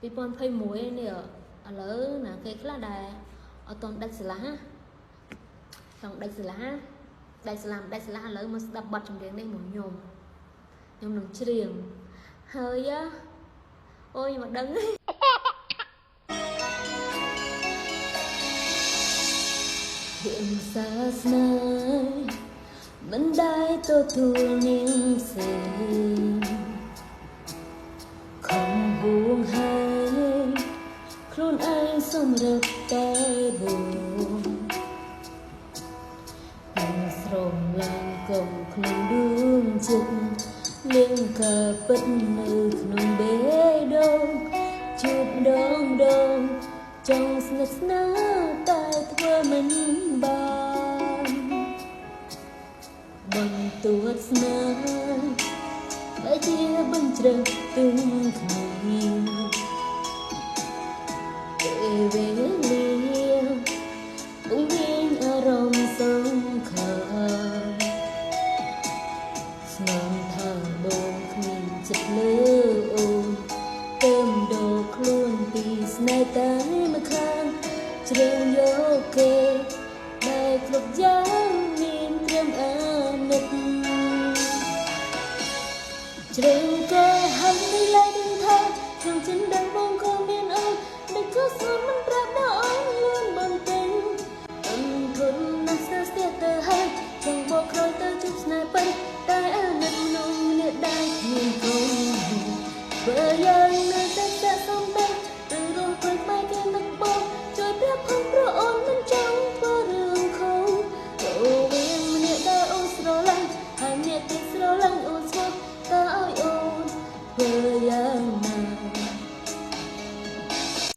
ពីពន់ភ័យមួយនេះឥឡូវណាគេខ្លះដែរអត់តន់ដាច់ស្រឡះចង់ដាច់ស្រឡះដាច់ស្រឡះឥឡូវមកស្ដាប់បទចម្រៀងនេះមកខ្ញុំនឹងច្រៀងហើយអូយមកដឹងភាសាស្នេហ៍មិនได้ទទួលនាងផ្សេងខំហួងហើយខ្លួនឯងសម្រាប់តែបងនឹងស្រមឡើងកុំក្នុងដួងចិត្តលៀងកាពិតនៅក្នុងបេះដូងជួបដងចង់ស្និទ្ធស្នាលតែធ្វើមិនបានបន្ទួតស្នេហ៍ដែលជាបញ្ជ្រាបទឹងគ្នាពេលវេលាបង្រៀនអារម្មណ៍សង្ខារស្មានថាបងគ្មានចិត្តលើអូនទៅម្ដងខ្លួនពីស្នេហ៍តែម្ខាងជ្រើ